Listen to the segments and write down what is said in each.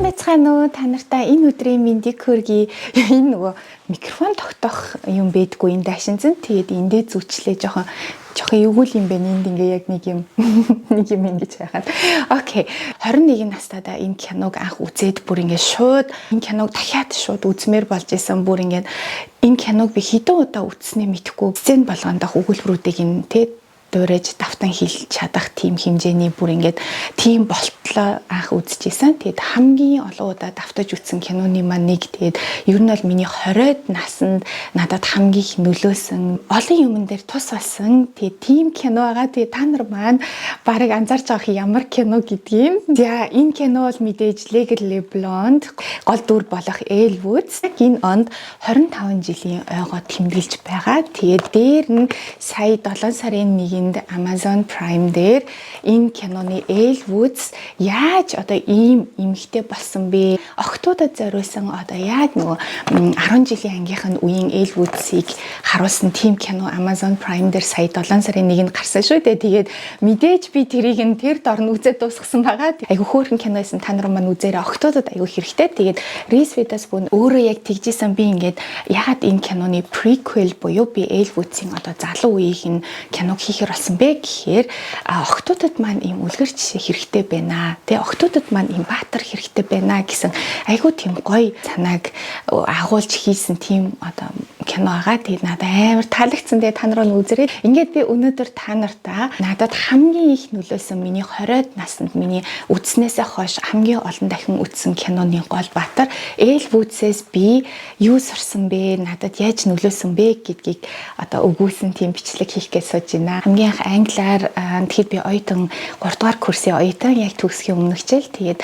байцгаана уу? Та нартай энэ өдрийн мэндийг хүргэе. Энэ нөгөө микрофон тогтоох юм байдгүй энэ дашинзэн. Тэгээд эндээ зүчлээ жоохон эвгүй юм байна. Энд ингээ яг нэг юм ингэж байхад. Окей. 21 настайдаа энэ киног анх үзээд бүр ингээ шууд энэ киног дахиад шууд үзмээр болж исэн. Бүр ингээ энэ киног би хэдэн удаа үзснээ мэдэхгүй. Сцен болгондох өгүүлбэрүүдийг энэ дуурайж давтан хэлж чадах тийм хэмжээний бүр ингээд тийм болтлоо анх үзчихсэн. Тэгэд хамгийн олон удаа давтаж үзсэн киноны маань нэг. Тэгэд ер нь бол миний 20-д наснд надад хамгийн их нөлөөсөн олон юмн дээр тус болсон. Тэгээд тийм кино байгаа. Тэгээд та нар маань барыг анзаарч байгаа ямар кино гэдгийг. За энэ кино бол мэдээж Legally Blonde гол дүр болох Elle Woods энэ онд 25 жилийн ойгоо тэмдэглэж байгаа. Тэгээд дээр нь сая 7 сарын 1 Amazon Prime дээр энэ киноны Elle Woods яаж одоо ийм эмэгтэй болсон бэ? Охтуудад зориулсан одоо яг нөгөө 10 жилийн ангийнхан үеийн Elle Woods-ыг харуулсан тийм кино Amazon Prime дээр сая 7 сарын 1-нд гарсан шүү дээ. Тэгээд мэдээж би тэрийг нь тэр дорн үзээд дуусгасан байгаа. Айгу хөөрхөн кино байсан, та нар маань үзээрэй. Охтуудад айгу хэрэгтэй. Тэгээд Reese Witherspoon өөрөө яг тэгжсэн би ингээд ягаад энэ киноны prequel буюу би Elle Woods-ийн одоо залуу үеийн киног хийхэр болсон бэ гэхээр охтуудад маань ийм үлгэр жишээ хэрэгтэй байна. Тэгээ охтуудад маань ийм баатар хэрэгтэй байна гэсэн айгүй тийм гоё санааг агуулж хийсэн тийм одоо кино байгаа. Тэгээд надад амар таалагдсан. Тэгээ та нар нь үзээрэй. Ингээд би өнөөдөр та нартаа надад хамгийн их нөлөөсөн миний 20-д наснд миний үзснээсээ хойш хамгийн олон дахин үзсэн киноны гол баатар Elle Woods-ээс би юу сурсан бэ? Надад яаж нөлөөсөн бэ гэдгийг одоо өгүүлсэн тийм бичлэг хийх гэж сууж байна. Хамгийн анх англиар тэгэхэд би оюутан 3 дугаар курсын оюутан яг төгсгийн өмнө хичээл. Тэгээд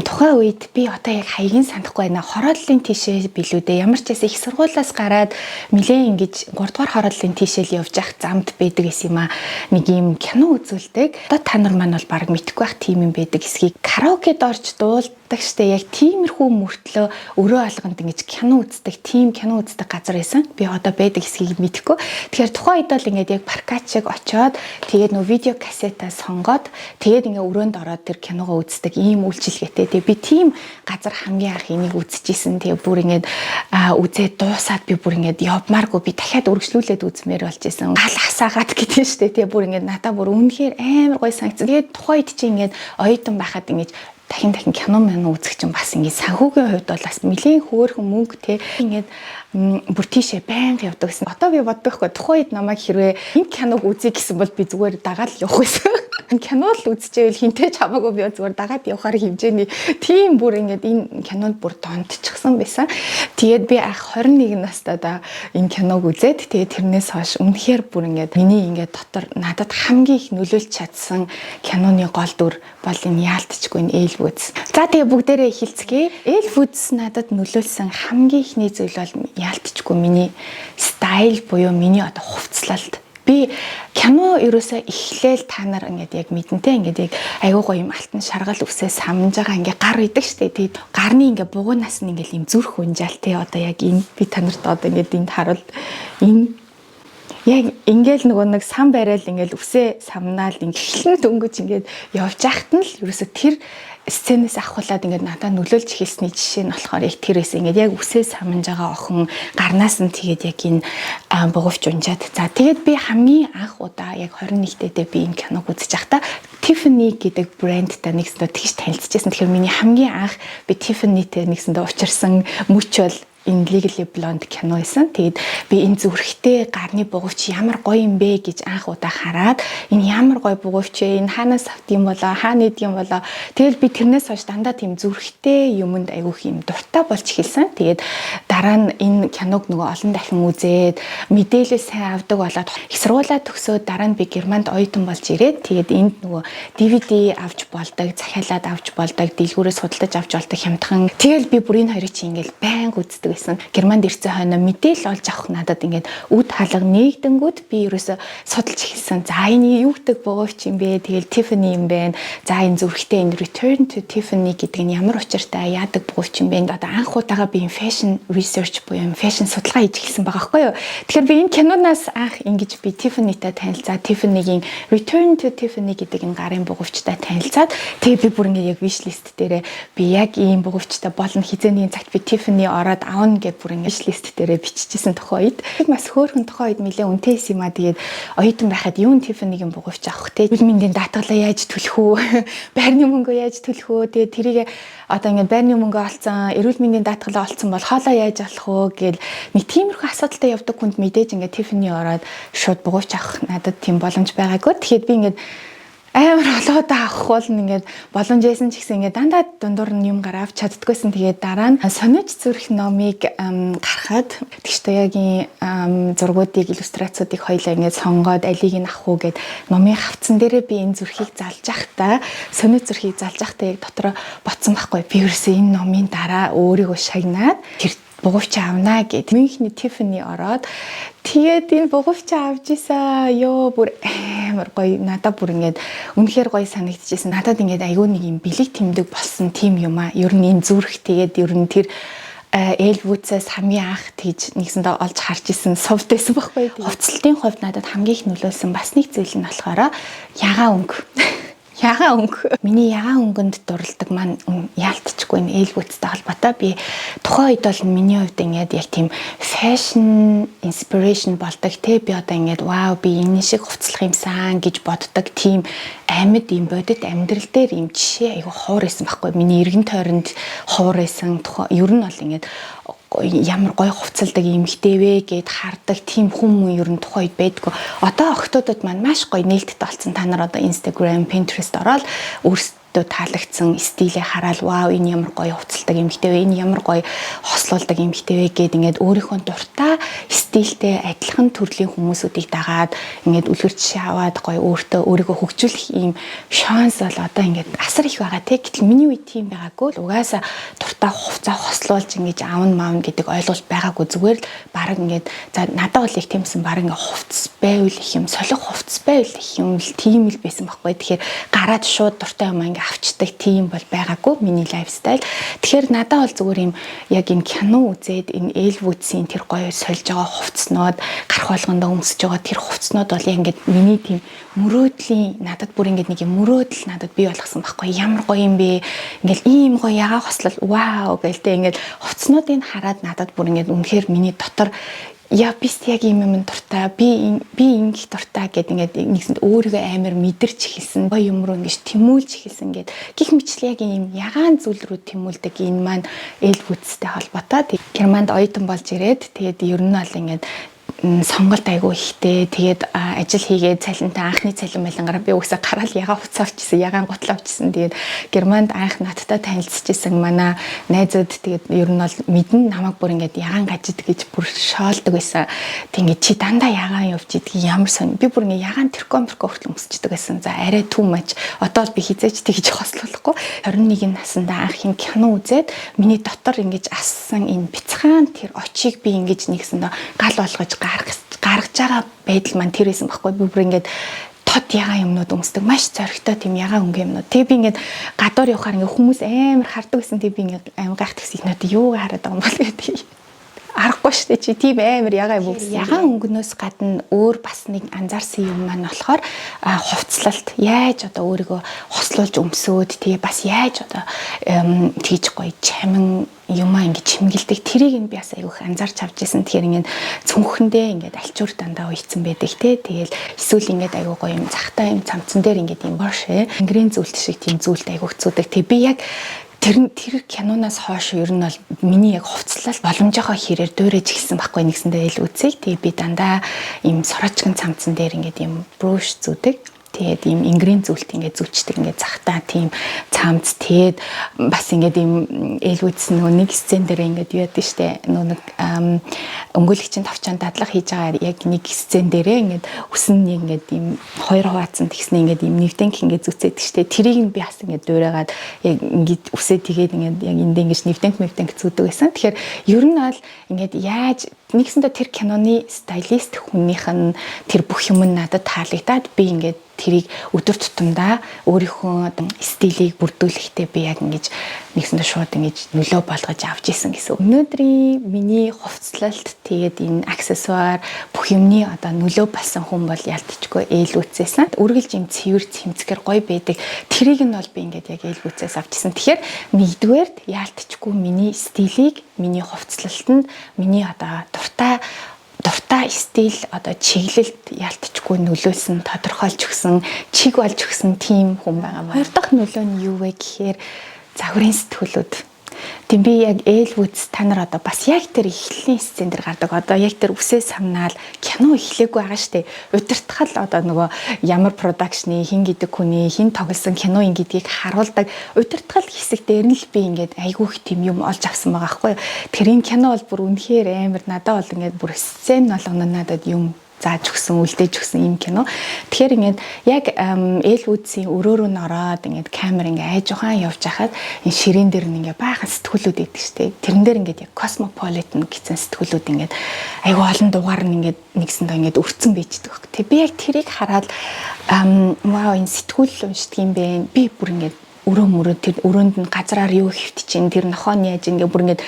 тухайн үед би одоо яг хаягийн санахгүй байна. Хорооллын тишээ билүү дээ. Ямар ч байсан их сургуулиас гараад нилээн ингэж 3 дугаар хорооллын тишээл явж явах замд байдаг гэсэн юм аа. Нэг юм кино үзүүлдэг. Одоо та нар маань бол баг мэдэхгүй байх тийм юм байдаг. Эсгийг караокед орж дуулдаг штэ. Яг тиймэрхүү мөртлөө өрөө алганд ингэж кино үздэг, тийм кино үздэг газар байсан. Би одоо байдаг эсгийг мэдэхгүй. Тэгэхээр тухайн үед бол ингэж яг паркачиг очоод тэгээд нөө видео кассетаа сонгоод тэгээд ингээ өрөөнд ороод тэр киногоо үздэг ийм үйлчилгээтэй. Тэгээд би тийм газар хамгийн анх энийг үзчихсэн. Тэгээд бүр ингээд үзээд дуусаад би бүр ингээд явмааргүй би дахиад үргэлжлүүлээд үзмээр болж исэн. Гал хасаагаад гэдэг нь шүү дээ. Тэгээд бүр ингээд надаа бүр үнэхээр амар гоё санагдсан. Тэгээд тухайн үед чи ингээд оюутан байхад ингээд дахин кино мэн үзэх чинь бас ингээд санхүүгийн хувьд бол бас нэлээд хөөрхөн мөнгө те ингээд бүр тийшээ байнга явдаг гэсэн. Одоо би боддог хгүй тухайн үед намайг хэрвээ энэ киног үзье гэсэн бол би зүгээр дагаад явах байсан. Кино л үзчихвэл хинтээ ч хамаагүй би зүгээр дагаад явахаар хэмжээний тийм бүр ингээд энэ кинонд бүр донтчихсан байсан. Тэгээд би анх 21 настайдаа энэ киног үзээд тэгээд тэрнээс хойш үнэхээр бүр ингээд миний ингээд дотор надад хамгийн их нөлөөлж чадсан киноны гол дүр бол энэ яалтчгүй энэ Elle Woods. За тэгээ бүгдээрээ эхэлцгээе. Elle Woods надад нөлөөлсөн хамгийн ихний зүйл бол яалтчгүй миний стайл буюу миний одоо хувцлалт. Би кино ерөөсөө эхлээл та нар ингээд яг мэдэнтэй ингээд яг аягүй гоё юм алтан шаргал үсээ самж байгаа ингээд гар идэг штэ. Тэгээд гарны ингээд бугуунаас нь ингээд юм зүрх унжаал те одоо яг энэ би та нарт одоо ингээд энд харуул энэ яг ингээл нөгөө нэг сан барайл ингээл үсээ самнаал ингээл дөнгөж ингээд явж байхад нь л ерөөсө тэр сценээс ахуулаад ингээд надад нөлөөлж эхэлсний жишээ нь болохоор яг тэрээс ингээд яг үсээ самнаж байгаа охин гарнаас нь тэгээд яг энэ бугуйч унжаад за тэгээд би хамгийн анх удаа яг 21-дэдээ би энэ киног үзэж байхдаа Tiffany гэдэг брэндтэй нэгсдөө тэгж танилцчихсан. Тэгэхээр миний хамгийн анх би Tiffany-тэй нэгсэндээ учирсан мөч бол энэ Legally Blonde кино байсан. Тэгээд би энэ зүрхтэй гарны бугуйч ямар гоё юм бэ гэж анх удаа хараад энэ ямар гоё бугуйч вэ? Энэ хаанаас авт юм болоо? Хаана идэг юм болоо? Тэгэл би тэрнээс хойш дандаа тийм зүрхтэй юмд айгүйх юм дуртай болж эхэлсэн. Тэгээд дараа нь энэ киног нөгөө олон дахин үзээд мэдээлэл сайн авдаг болоод их сургуулаа төгсөөд дараа нь би Германд оюутан болж ирээд тэгээд энд нөгөө DVD авч болдог, захиалаад авч болдог, дэлгүүрээс худалдаж авч болдог хямдхан. Тэгэл би бүр энэ хоёрыг чи ингээл байнга үздэг болдог гэсэн. Германд ирсэн хойно мэдээл олж авах надад ингээд үд хаалга нэгдэнгүүд би ерөөсө судалж эхэлсэн. За энэ юу гэдэг бугуйч юм бэ? Тэгэл Tiffany юм байна. За энэ зүрхтэй энэ Return to Tiffany гэдэг нь ямар учиртай яадаг бугуйч юм бэ? Одоо анх удаага би fashion research буюу fashion судалгаа хийж эхэлсэн байгаа байхгүй юу? Тэгэхээр би энэ киноноос анх ингэж би Tiffany-тай танилцаад Tiffany-гийн Return to Tiffany гэдэг энэ гарын бугуйчтай танилцаад тэгээ би бүр ингээд яг wish list дээрээ би яг ийм бугуйчтай болно хизээний цагт би Tiffany ороод авна гэж бүр ингээд wish list дээрээ биччихсэн тохоо үед бас хөөрхөн тохоо үед нэлээ үнэтэй юм аа. Тэгээд оюутан байхад юу Tiffany-гийн бугуйч авах те эрүүл мэндийн даатгалаа яаж төлөх үү? Байрны мөнгөө яаж төлөх үү? Тэгээд тэрийг одоо ингээд байрны мөнгөө олцсон, эрүүл мэндийн даатгалаа олцсон бол хоолоо яаж авах вэ гэл нэг тиймэрхүү асуудалтай явдаг хүнд мэдээж ингээд Tiffany ороод шууд бугуйч авах надад тийм боломж байгаагүй. Тэгэхээр би ингээд амар олоод авах бол ингээд боломж байсан ч гэсэн ингээд дандаа дундуур нь юм гараа авч чаддгүйсэн. Тэгээд дараа нь сониуч зүрх номыг гаргахад тэгштэй ягийн зургуудыг иллюстрацуудыг хоёлаа ингээд сонгоод алийг нь авах уу гэд номыг хавцсан дээрээ би энэ зүрхийг залж явахдаа сониуч зүрхийг залж явахдаа яг дотроо ботсон байхгүй. Би ерөөсөө энэ номын дараа өөрийгөө шагнаад тэр бугуйч авнаа гэд Мюнхний Tiffany ороод тэгээд энэ бугуйч авч ийсэн ёо бүр амар гоё надад бүр ингээд үнэхээр гоё санагдчихсэн. Надад ингээд айгүй нэг юм бэлэг тэмдэг болсон тийм юм аа. Ер нь энэ зүрх тэгээд ер нь тэр Эльвүүцээс хамгийн анх тэгж нэгсэндээ олж харж исэн сувд байсан байхгүй. Хувцлалтын хувьд надад хамгийн их нөлөөлсөн бас нэг зүйл нь болохоор ягаан өнгө. Ягаан өнгө. Миний ягаан өнгөнд дурладаг маань яалтчгүй энэ Эльвүүцтэй холбоотой. Би тухайн үед бол миний хувьд ингээд яг тийм fashion inspiration болдог те би одоо ингээд вау би энэ шиг хувцлах юмсан гэж боддог тийм амьд юм бодит амьдрал дээр юм жишээ айгу ховор байсан байхгүй. Миний эргэн тойронд ховор байсан. Ер нь бол ингээд ямар гоё хувцалдаг эмэгтэй вэ гэд хардаг тийм хүмүүс ер нь тухайд байдгүй. Одоо охтуудад маань маш гоё нээлттэй болсон. Та нар одоо Instagram, Pinterest ороод өөрсдөө таалагдсан стилээ хараад вау энэ ямар гоё хувцалдаг эмэгтэй вэ, энэ ямар гоё хослуулдаг эмэгтэй вэ гэд ингээд өөрийнхөө дуртай стилтэй адилхан төрлийн хүмүүсүүдийг дагаад ингээд үлгэр жишээ аваад гоё өөрийгөө хөгжүүлэх ийм шанс бол одоо ингээд асар их байгаа те. Гэтэл миний үед тийм байгаагүй л угаасаа дуртай хувцас хослуулж ингэж аавн маавн гэдэг ойлголт байгаагүй. Зүгээр л баг ингээд за надад бол их тиймсэн баг ингээд хувцас байвал их юм солих хувцас байвал их юм л тийм л байсан байхгүй. Тэгэхээр гараад шууд дуртай юм ингээд авчдаг тийм бол байгаагүй миний лайфстайл. Тэгэхээр надад бол зүгээр юм яг энэ кино үзээд энэ Эльвүүцийн тэр гоё сольж байгаа хувцснууд гарах болгондоо өмсөж байгаа тэр хувцснууд бол ингээд миний тийм мөрөөдлийн надад бүр ингээд нэг юм мөрөөдөл надад бий болгосон байхгүй. Ямар гоё юм бэ? Ингээл ийм гоё ягаа хослол вау гэлтэй ингээд хувцснуудыг хараад надад бүр ингээд үнэхээр миний дотор яа бист яг юм дуртай би ингэх дуртай гэдэг ингээд нэгсэнд өөрийгөө амар мэдэрч эхэлсэн гоё юм руу ингэж тэмүүлж эхэлсэн гэд гих мэтлээ яг ийм ягаан зүйл рүү тэмүүлдэг энэ маань Эльвүүцтэй холбоотой. Германд оюутан болж ирээд тэгээд ер нь бол ингээд сонголт айгүй ихтэй. Тэгээд ажил хийгээд цалинтай анхны цалин байлангараа би үгсээ гараал ягаан хувцас авчихсан, ягаан гутал авчихсан. Тэгээд Германд анх надтай танилцчихсан манай найзууд тэгээд ер нь бол мэдэн намайг бүр ингээд ягаан гажид гэж бүр шоолдог байсан. Тэг ингээд чи дандаа ягаан явж идэх ямар сонь. Би бүр ингээд ягаан тэркомберко хүртэл өмсчдөг байсан. За арай too much. Одоо бол би хизээч тэгж хослуулахгүй. 21 наснда анх юм кино үзээд миний дотор ингээд ассан энэ бяцхан тэр очийг би ингээд нэгсэндээ гал болгож гаргаж байгаа байдал маань тэр байсан байхгүй. Би бүр ингээд тод ягаан юмнууд өмсдөг маш зоригтой тийм ягаан өнгө юмнууд. Тэг би ингээд гадуур явахаар ингээд хүмүүс амар хардаг гэсэн. Тэг би ингээд амар гайхтагс ихнүүд юу хараад байгаа юм бол гэдэг. Аргагүй шүү дээ чи тийм амар ягаан юм. Ягаан өнгөнөөс гадна өөр бас нэг анзаарсан юм маань болохоор хувцлалт яаж одоо өөрийгөө хослуулж өмсөөд тэгээ бас яаж одоо тэгж гоё чамин юмаа ингэ чимгэлдэг тэрийг нь би бас айгүйх анзаарч авч ирсэн. Тэгэхээр ингэ цүнхэндээ ингэ альчуур дандаа уйцсан байдаг те. Тэгэл эсвэл ингэ айгүй гоё юм захтай юм цамцан дээр ингэ юм бошээ. Ингрийн зүйлт шиг тийм зүйлт айгүйх зүудэг. Тэг би яг тэр киноноос хойш ер нь бол миний яг хувцлал боломжийнхоо хэрээр дөөрэж эхэлсэн байхгүй нэгсэндээ Эльвүүцийг. Тэгээ би дандаа ийм сорочгон цамцан дээр ингэ юм бруш зүудэг. тэгээд ийм ингрийн зүйлт ингээд зүчдэг ингээд захтаа тийм цаамц тэгээд бас ингээд ийм ээлгүйдсэн нөгөө нэг сцен дээр ингээд юу яддаг штэ нөгөө нэг өнгөлөгчийн товчон дадлага хийж байгаа яг нэг сцен дээрээ ингээд үсэн ингээд ийм хоёр хуваацсан тэгснэ ингээд ийм нэвтэнх ингээд зүцээдэг штэ тэрийг нь би бас ингээд дуурайгаад яг ингээд үсээ тэгээд ингээд яг энд ингээд нэвтэнх зүүдэг байсан. Тэгэхээр ер нь бол ингээд яаж нэгсэндээ тэр киноны стилист хүнийх нь тэр бүх юм надад таалагдаад би ингээд тэрийг өдөр тутамдаа өөрийнхөө стилийг бүрдүүлэхдээ би яг ингэж нэгсэндээ шууд ингэж нөлөө болгож авч исэн гэсэн. Өнөөдрийн миний хувцлалт тэгээд энэ аксессуар бүх юмны одоо нөлөө болсон хүн бол ялтчгүй ээлгүүцээсэн. Үргэлж юм цэвэр цэмцгэр гоё байдаг. Тэрийг нь бол би ингээд яг ээлгүүцээс авчихсан. Тэгэхээр нэгдүгээрт ялтчгүй миний стилийг миний хувцлалтанд миний одоо дуртай стил одоо чиглэлд ялтчгүй нөлөөлсөн тодорхойлж өгсөн чиг болж өгсөн тийм хүн байгаа. Хоёр дахь нөлөө нь юу вэ гэхээр загварын сэтгүүлүүд. Тийм би яг Ээлвүц та нар одоо бас яг тэр эхлэлийн сцен дээр гардаг. Одоо яг тэр үсээ самнаал кино эхлэегүй байгаа штэ. Удирдахал одоо нөгөө ямар продакшны хин гэдэг хүний хин тоглосон кино гэдгийг харуулдаг. Удирдахал хэсэг дээр нь л би ингээд айгүйх тийм юм олж авсан байгаа байхгүй. Тэр энэ кино бол бүр үнэхээр амар надад бол ингээд бүр сцен болгоно надад юм зааж өгсөн, үлдээж өгсөн юм кино. Тэгэхээр ингээд яг Ээлвүцийн өрөөрөө нороод ингээд камер ингээд айж ухаан явж хахад энэ ширээн дээр нь ингээд баахан сэтгүүлүүд идэг штэ. Тэрэн дээр ингээд яг Cosmopolitan гэсэн сэтгүүлүүд ингээд айгүй олон дугаар нь ингээд нэгсэндээ ингээд өрцөн бийждэг баг. Тэг би яг тэрийг хараад вау энэ сэтгүүл уншдаг юм бэ. Би бүр ингээд өрөө тэр өрөөнд нь газраар юу хөвтчихин тэр нохооны яаж ингээд бүр ингээд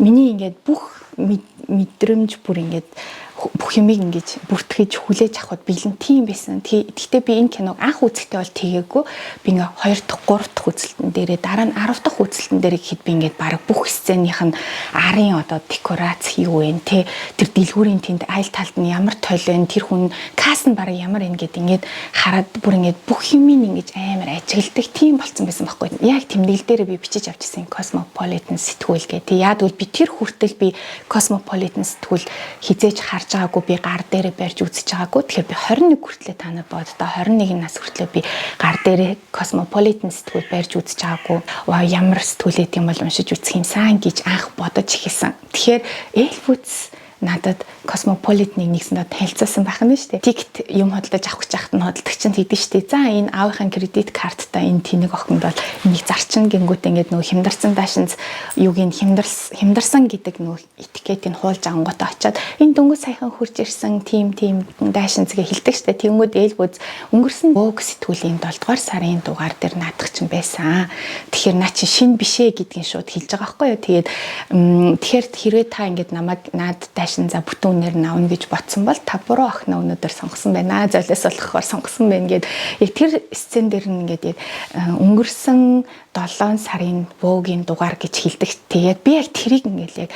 миний ингээд бүх мэдрэмж бүр ингээд бүх юмыг ингэж бүртгэж хүлээж авахд бэлэн тийм байсан. Гэхдээ би энэ киног анх үзэхдээ бол тэгээгүй. Би ингээ 2 дахь 3 дахь үзэлтэн дээрээ дараа нь 10 дахь үзэлтэн дээр ихэд би ингээд баг бүх сценых нь арын одоо декорац юу вэ те тэр дэлгүүрийн тэнд айл талд нь ямар тойл вэ тэр хүн каст нь баг ямар ингээд хараад бүр ингээд бүх юмыг ингэж амар ажигладаг тийм болцсон байсан байхгүй. Яг тэмдэглэл дээр би бичиж авчихсан Cosmopolitan сэтгүүл гэх. Тэг яад бол би тэр хүртэл би Cosmopolitan сэтгүүл хизээж харж байгаагүй би гар дээрээ барьж үзэж байгаагүй. Тэгэхээр би 21 хүртлээр та нар боддоо 21 нас хүртлээр би гар дээрээ Cosmopolitan сэтгүүл барьж үзэж байгаагүй. Ваа ямар сэтгүүл гэдэг юм бол уншиж үзэх юмсан гэж анх бодож эхэлсэн. Тэгэхээр Ээлвүц надад Cosmopolitan-ыг нэгсэндээ танилцуулсан байх нь шүү дээ. Тикт юм хөдөлж авах гэж хахад нь хөдөлдөг чинь тэгдэж шүү дээ. За энэ аавынхаа кредит карттай энэ тэнэг охинд бол энийг зарчин гингүүт ингээд нөгөө хямдарсан даашинз юуг нь хямдарсан гэдэг нөгөө этикетийг хуулж ангуудаа очиад энэ дөнгөж саяхан хурж ирсэн тим даашинзгээ хилдэг шүү дээ. Тэнгүүд Ээлвүц өнгөрсөн Vogue сэтгүүлийн 7 дугаар сарын дугаар дээр наадах чинь байсан. Тэгэхээр наа чи шин бишээ гэдгийг шууд хэлж байгаа байхгүй юу. Тэгээд тэгэхээр хэрвээ та ингээд намайг наад даашин за бүтүүнээр наавна гэж ботсон бол та буруу охиноо өнөөдөр сонгосон байна. Золиос болохоор сонгосон байна гэд яг тэр сцен дээр нь ингээд өнгөрсөн 7 сарын Vogue-ийн дугаар гэж хэлдэг. Тэгээд би яг тэрийг ингээд яг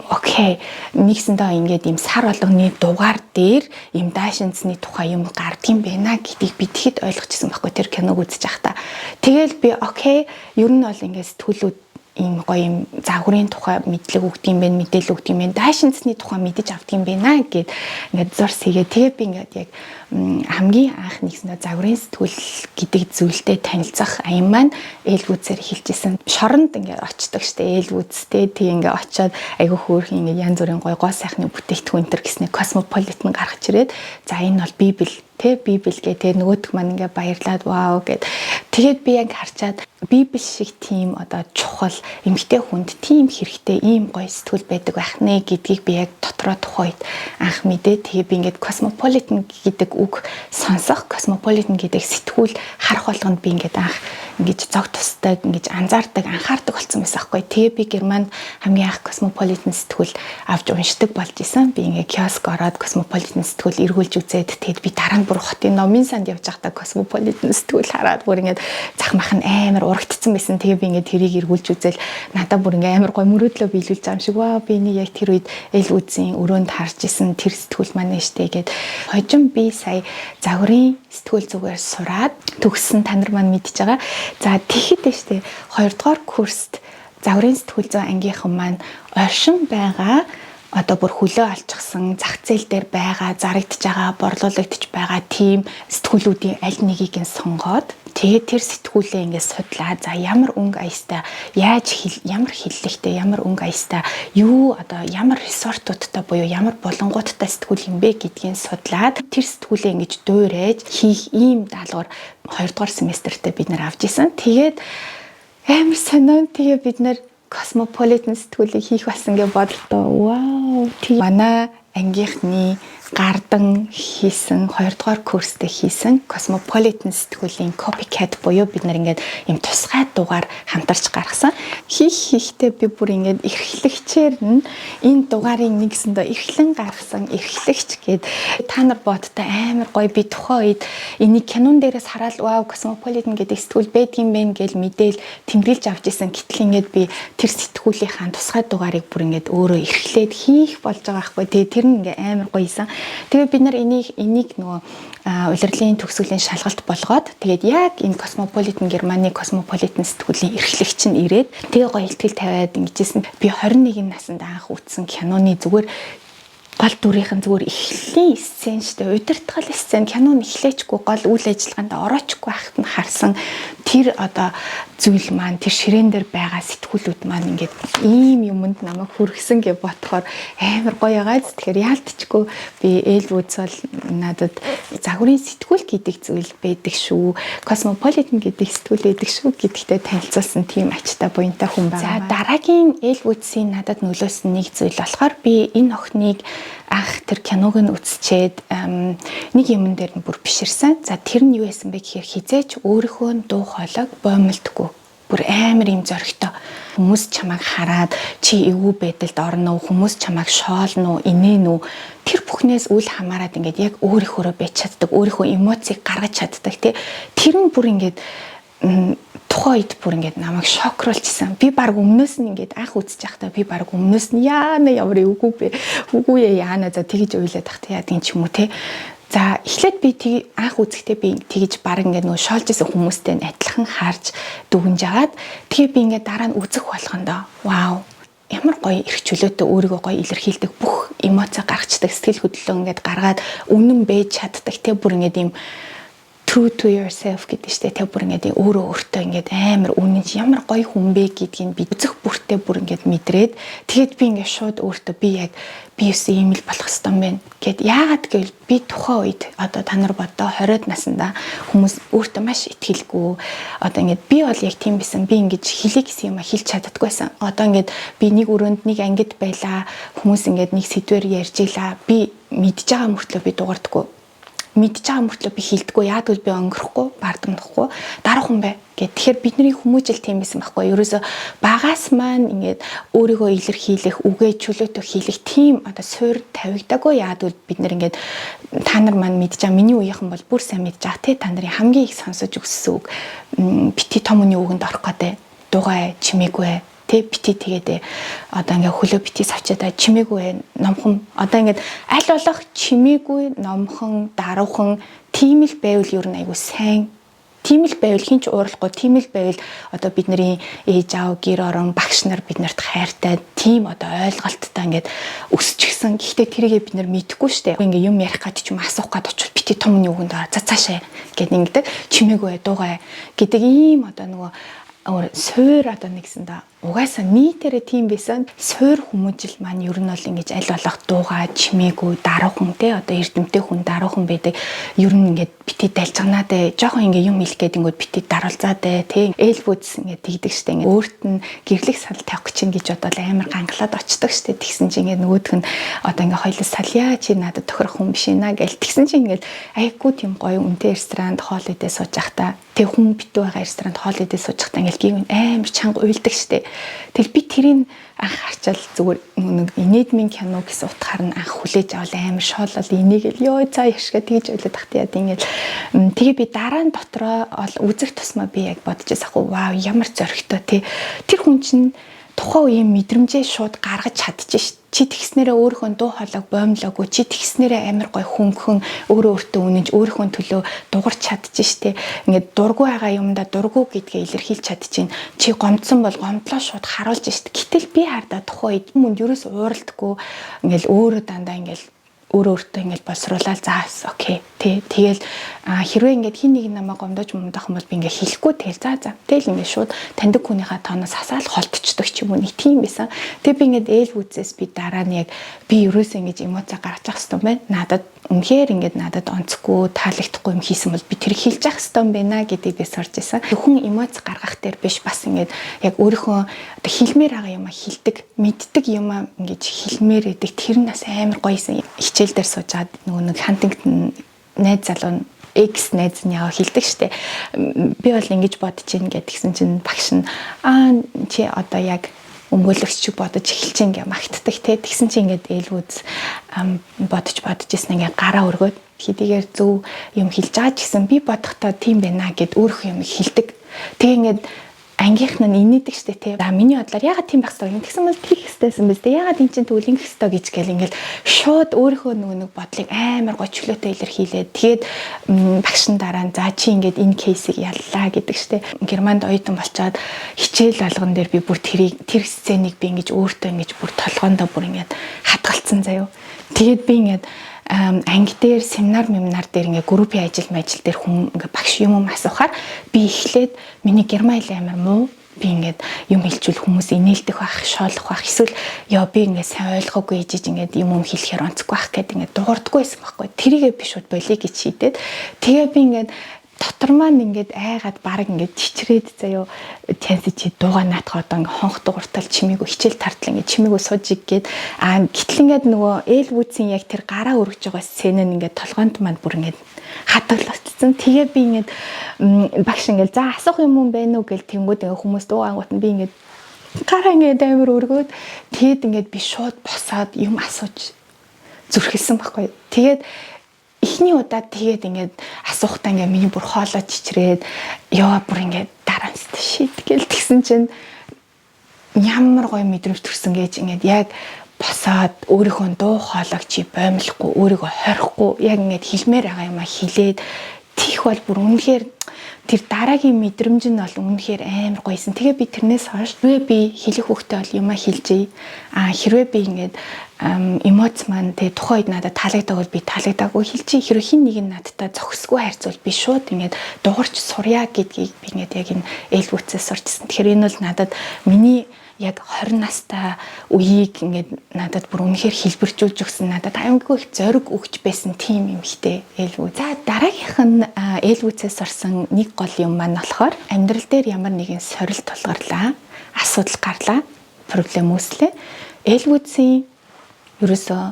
окей нэгсэндээ ингээд ийм сар болгоны дугаар дээр ийм даашинзны тухай юм гардаг юм байна гэдгийг би тэгэхэд ойлгочихсон байхгүй тэр киног үзэж байхдаа. Тэгэл би окей ер нь бол ингээд сэтгүүлүүд ийм гоё юм загварын тухай мэдлэг өгдөг юм байна, мэдээлэл өгдөг юм байна. Даашинзны тухай мэдэж авдаг юм байна гэд ингээд зурс хийгээ. Тэгээ би ингээд яг хамгийн анх нэгсэндээ загварын сэтгүүл гэдэг зүйлтэй танилцах аян маань Ээлвүцээр хэлжсэн. Шоронд ингээд очдог штэ Ээлвүцтэй. Тэг ингээд очиод айгүй хөөрхөн ингээд янз бүрийн гоё гоо сайхны бүтээгдэхүүн төр гэснээр Cosmopolitan гаргаж ирээд за энэ бол Библи гээ тэгээ нөгөөдг маань ингээ баярлаад вау гэд тэгээд би яг харчаад Библи шиг тийм одоо чухал эмгтэй хүнд тийм хэрэгтэй ийм гоё сэтгүүл байдаг байх нэ гэдгийг би яг дотроо тухайд анх мэдээ. Тэгээ би ингээд Cosmopolitan гэдэг үг сонсох Cosmopolitan гэдэг сэтгүүл харах болгонд би ингээд анх ингэж зог тусдаг ингэж анзаардаг анхаардаг болсон байсан байхгүй. Тэгээ би Германд хамгийн анх Cosmopolitan сэтгүүл авч уншдаг болж исэн. Би ингээ киоск ороод Cosmopolitan сэтгүүл эргүүлж үзээд тэгээд би дараа нь бүр хотын номын санд явж байхдаа Cosmopolitan сэтгүүл хараад бүр ингээд зах мах нь амар урагдсан байсан. Тэгээ би ингээд тэрийг эргүүлж үзэл надад бүр ингээд амар гой мөрөөдлөө биелүүлж байгаа юм шиг ваа би нэг яг тэр үед Ээлвүцийн өрөөнд харж исэн тэр сэтгүүл маань штэ гэд хожим би сая загварын сэтгүүл зүгээр сураад төгссөн та нар маань мэдж байгаа. За тэгэхэд штэ 2 дугаар курст загварын сэтгүүл зүй ангийнхан маань оршин байгаа одоо бүр хөлөө алчихсан зах зээл дээр байгаа, зарагдж байгаа, борлуулагдж байгаа тийм сэтгүүлүүдийн аль нэгийг нь сонгоод тэгээд тэр сэтгүүлээ ингээд судлаа. За ямар өнгө аястай, ямар хиллэгтэй, ямар өнгө аястай, юу одоо ямар ресортуудтай буюу ямар болонгуудтай сэтгүүл юм бэ гэдгийг судлаад тэр сэтгүүлээ ингэж дуурайж хийх ийм даалгавар 2 дугаар семестртээ бид нар авч исэн. Тэгээд амар сонио. Тэгээ бид нар Cosmopolitan сэтгүүлийг хийх болсон гэж бодлоо. Вау. Тэг манай ангийнхны гардан хийсэн 2 дугаар курстэй хийсэн Cosmopolitan сэтгүүлийн copycat буюу бид нар ингээд юм тусгай дугаар хамтарч гаргасан. Хийхдээ би бүр ингээд эрхлэгчээр нь энэ дугаарыг нэгсэндээ эрхлэн гаргасан эрхлэгч гээд та нар бодтой амар гоё би тухайн үед энийг кинон дээрээс хараад вау Cosmopolitan гэдэг сэтгүүл байдгийн бэ гэж мэдээл тэмдэглэж авч исэн. Гэтэл ингээд би тэр сэтгүүлийнхаа тусгай дугаарыг бүр ингээд өөрөө эрхлээд хийх болж байгаа байхгүй. Тэгээ тэр нь ингээд амар гоёсэн. Тэгээ бид нар энийг нөгөө улирлын төгсгөлийн шалгалт болгоод тэгээд яг энэ Cosmopolitan Германы Cosmopolitan сэтгүүлийн эрхлэгч нь ирээд тэгээ гоё ихтгэл тавиад ингэжсэн. Би 21 наснд анх үзсэн киноны зүгээр гол дүрийнхэн зүгээр эхлэлийн сцен штэ удирдгал сцен кинон эхлэжгүй гол үйл ажиллагаанд ороочгүй байхад нь харсан тэр одоо зүйл маань тэр ширээн дээр байгаа сэтгүүлүүд маань ингээд ийм юмд намайг хүргэсэн гэж бодохоор амар гоё байгааз. Тэгэхээр яалтчгүй би Элвүүдс бол надад загварын сэтгүүл гэдэг зүйл байдаг шүү. Cosmopolitan гэдэг сэтгүүл байдаг шүү гэдэгтээ танилцуулсан тийм ачтай буянтай хүн байгаа. За дараагийн Элвүүдсийн надад нөлөөсөн нэг зүйл болохоор би энэ охиныг анх тэр киног нь үзчихэд нэг юмн дээр нь бүр биширсэн. За тэр нь юу байсан бэ гэхээр хизээч өөрийнхөө дуу хоолойг боомлдгүй. Бүр амар юм зөрөгтэй. Хүмүүс чамайг хараад чи эвгүй байдалд орно уу? Хүмүүс чамайг шоолно уу? Инээн үү? Тэр бүхнээс үл хамааран ингээд яг өөрийнхөө байж чаддаг, өөрийнхөө эмоцийг гаргаж чаддаг тий. Тэр нь бүр ингээд тухайн үед бүр ингээд намайг шокруулчихсан. Би баг өмнөөс нь ингээд анх үзэж байхдаа би баг өмнөөс нь яана ямар эвгүй бэ? Үгүй яана за тэгж уйлаад тах яа тийм ч юм уу те. За эхлээд би анх үзэхдээ би тэгж баг ингээд нөгөө шоолж исэн хүмүүстэй адилхан харж дүгнж агаад тэгээ би ингээд дараа нь үзэх болгондоо вау ямар гоё эрх чөлөөтэй өөрийгөө гоё илэрхийлдэг бүх эмоц гаргацдаг сэтгэл хөдлөлөө ингээд гаргаад үнэн байж чаддаг те бүр ингээд юм true to yourself гэдэг чинь тэ бүр ингээд өөрөө өөртөө ингээд амар үнэн чи ямар гоё хүн бэ гэдгийг би үзэх бүртээ бүр ингээд мэдрээд тэгээд би ингээд шууд өөртөө би яг би юусэн ийм л болох ёстой юм байна гэд яагаад гэвэл би тухайн үед одоо та нар бодоо 20-од наснда хүмүүс өөртөө маш итгэлгүй одоо ингээд би бол яг тийм байсан би ингээд хэлэх гэсэн юм хэлж чаддаггүйсэн одоо ингээд би нэг өрөөнд нэг ангид байлаа хүмүүс ингээд нэг сэдвэр ярьж илаа би мэдж байгаа мөртлөө би дуурдаггүй мэдж байгаа мөртлөө би хилдэггүй яад бол би өнгөрөхгүй бардамдахгүй дараахан бай гэх. Тэгэхээр бидний хүмүүжил тийм байсан байхгүй. Ерөөсө багаас маань ингээд өөрийгөө илэрхийлэх, үгээ чөлөөтөө хийх тийм одоо суурь тавигдаагүй яад бол бид нэр ингээд та нар маань мэдж байгаа миний үеийнхэн бол бүр сайн мэдж байгаа те та нарын хамгийн их сонсож өгсөн үг бити том үний үгэнд орох гэдэг дугай чимээгүй бити тэгээд одоо ингээ хөлөө бити савчаад чимээгүй номхон одоо ингээд аль болох чимээгүй номхон даруухан тийм л байвал ер нь айгу сайн тийм л байвал хинч уурахгүй тийм л байвал одоо бидний ээж аав гэр орон багш нар биднэрт хайртай тийм одоо ойлголттой ингээд өсчихсэн. Гэхдээ тэрийгээ бид нар мэдэхгүй штэ. Ингээ юм ярих гад ч юм асуух гад очвол бити томны үгэнд ороо цаашаа гэд ингээд чимээгүй дуугай гэдэг ийм одоо нөгөө суур одоо нэгсэндээ угаасаа нийтээрээ тийм байсан суур хүмүүжил маань ер нь бол ингэж аль болох дуугаа чимээгүй даруухан те одоо эрдэмтэй хүн даруухан байдаг ер нь ингээд бити дайлжганаа те жоохон ингээ юм хэлэх гээд ингээд бити даруулзаа те Элвүүдс ингээд тэгдэг штэ ингээд өөрт нь гэрлэх сал тавих гэж ингэж бодоод амар гангалаад очдөг штэ тэгсэн чинь ингээд нөгөөх нь одоо ингээ хоёул сальяа чи надад тохирох хүн биш ээ гэл тэгсэн чинь ингээд айггүй тийм гоё үнэтэй ресторанд хоол идээ сууж байхдаа тэг хүн битүү байгаа ресторанд хоол идээ сууж байхдаа ингээд гівэн амар чанга уйлдаг штэ. Тэгэл би тэрийг анх харчаал зүгээр нэг инээдмийн кино гэсэн утгаар нь анх хүлээж авал амар шоолол инээгээл ёо цаа яшгаа тэгж ойлоод тахт яа ингээл тэгээ би дараа нь дотроо үзэх тусмаа би яг бодож байсаахгүй вау ямар зөрөгтэй тий тэр хүн чинь тухайн үеийн мэдрэмжээ шууд гаргаж чадчих. Чи тэгснээрээ өөрийнхөө дуу хоолойг боомлоогүй, чи тэгснээрээ амар гой хөнгөн өөрөө өөртөө үнэнж өөрийнхөө төлөө дугарч чадчих штэ. Ингээд дургу байгаа юмдаа дургу гэдгээ илэрхийлж чадчихээн. Чи гомдсон бол гомдлоо шууд харуулж штэ. Гэтэл би хардаа тухайн үед юмд ерөөс ууралдаггүй. Ингээл өөрөө дандаа ингээл өөртөө ингээл боловсруулаад заас окей тий тэгэл хэрвээ ингээд хин нэг намайг гомдож мумдах юм бол би ингээд хэлэхгүй тэгэл за тэгэл ингээд шууд таньдаг хүнийхээ тооноос хасаал холтчдөг ч юм уу нэг тийм байсан. Тэгээ би ингээд ээл үзээс би дараа нь яг би ерөөсөө ингэж эмоцаа гаргаж явах хэрэгтэй байна. Надад үнэхээр ингээд надад онцгүй таалагдахгүй юм хийсэн бол би тэр хэлж явах хэрэгтэй юм байна гэдгийг би сурч байсан. Хүн эмоц гаргах дээр биш бас ингээд яг өөрийнхөө хэлмээр байгаа юм хэлдэг мэддэг юм ингэж хэлмээр идэг тэр нь бас амар гоёсэн. Хичээл дээр суужгаад нөгөө нэг Хантингтон найз залуу X найз нь яа хэлдэг штэ. Би бол ингэж бодож ийн гэдгсэн чинь багш нь чи одоо яг өмгөөлөгч чи бодож эхэлж ингээ магтдаг те. Тэгсэн чи ингээд ээлвүүз бодож исэн ингээ гараа өргөөд хэдийгээр зөв юм хэлж байгаа ч гэсэн би бодохдоо тийм байна гэд өөрөө юм хэлдэг. Тэгээ ингээд ангийнх нь инээдэг штэ тий. За миний бодлоор ягаад тийм байх ёстой юм тэгсэн бол тийх ёстойсэн биз дээ. Ягаад эн чинь тэгвэл ингэх ёстой гэж гэл ингээл шууд өөрийнхөө нэг бодлыг амар гоо чөлөөтэй илэрхийлээд тэгээд багшин дараа нь за чи ингээд энэ кейсийг яллаа гэдэг штэ. Германд оюутан болчоод хичээл болгон дээр би бүр тэр сценийг би ингэж өөртөө ингэж бүр толгоондоо бүр ингээд хатгалцсан заяо. Тэгээд би ингээд анги дээр семинар дээр ингээ группийн ажил дээр хүн ингээ багш юм асуухаар би эхлээд миний герман хэл амар муу би ингээд юм хэлжүүл хүмүүс инээлдэх байх, шоолох байх эсвэл ёо би ингээ сайн ойлгоогүй ээжиж ингээд юм хэлэхээр онцгүй байх гэдэг ингээ дуурдаггүй байсан байхгүй. Тэрийгээ би шууд болиё гэж шийдээд тэгээ би ингээд дотор маань ингээд айгаад баг ингээд чичрээд заяо тянс чи дуугаа наатах одоо ингээд хонх дууртал чимээгүй хичээл тартал ингээд чимээгүй сууж игээд гэтэл ингээд нөгөө ээл вүцийн яг тэр гараа өргөж байгаа сцен нь ингээд толгоонд маань бүр ингээд хатгалцсан. Тэгээ би ингээд багш ингээд за асуух юм бэ нү гэл тэнгууд ингээд хүмүүс дуугаангууд нь би ингээд гараа ингээд амар өргөөд тэгэд ингээд би шууд босоод юм асууж зүрхэлсэн байхгүй. Тэгээд эхний удаад тэгээд ингээд асуухтаа ингээд миний бүр хоолой чичрээд ёо бүр ингээд дараа нь шийтгэл тэгсэн чинь ямар гоё мэдрэмж төрсөн гэж ингээд яг босоод өөрийнхөө дуу хоолойг чи боомлохгүй өөрийгөө хорихгүй яг ингээд хэлмээр байгаа юм а хэлээд тийх бол бүр үнэхээр тэр дараагийн мэдрэмж нь бол үнэхээр амар гоёсэн. Тэгээ би тэрнээс хойш би хэлэх хөхтэй бол юма хэлжээ. Хэрвээ би ингээд эмоц маань тэгээ тухайн үед надад таалагддаг бол би таалагдаагүй хэлжээ. Хэрвээ хин нэг нь надтай зохисгүй харьцвал би шууд ингээд дуурч сурья гэдгийг би ингээд яг энэ ээлвүүцээс сурчсан. Тэгэхээр энэ бол надад миний яг 20 настай үеийг ингээд надад бүр үнэхээр хэлбэржүүлж өгсөн. Надад аймаггүй их зориг өгч байсан тийм юм хтэй ээлвүү. За дараагийнх нь ээлвүүцээс орсон нэг гол юм маань болохоор амьдрал дээр ямар нэгэн сорилт тулгарлаа, асуудал гарлаа, проблем үүслээ. Ээлвүүцийн ерөөсөө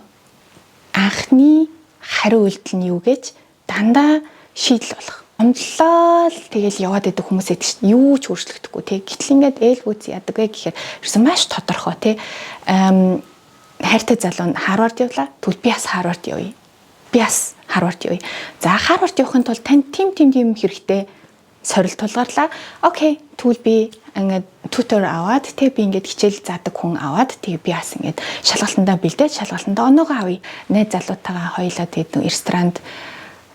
анхны хариу үйлдэл нь юу гэж дандаа шийдэл болох. Амдлаа л тэгэл яваад идэх хүмүүс эдэг чинь юу ч өөрчлөгдөхгүй тий. Гэтэл ингээд ээл вүз яадаг вэ гэхээр ерөөсөн маш тодорхой тий. Хайртай залуу нь Харвард явлаа. Тэгвэл би бас Харвард явъя. Би бас Харвард явъя. За Харвард явахын тулд танд тийм хэрэгтэй сорилт тулгарлаа. Окей. Тэгвэл би ингээд тутор аваад тий би ингээд хичээл заадаг хүн аваад тэгээ би бас ингээд шалгалтандаа бэлдээд шалгалтандаа оноогоо авъя. Найз залуутайгаа хоёлаа тэгээд ресторанд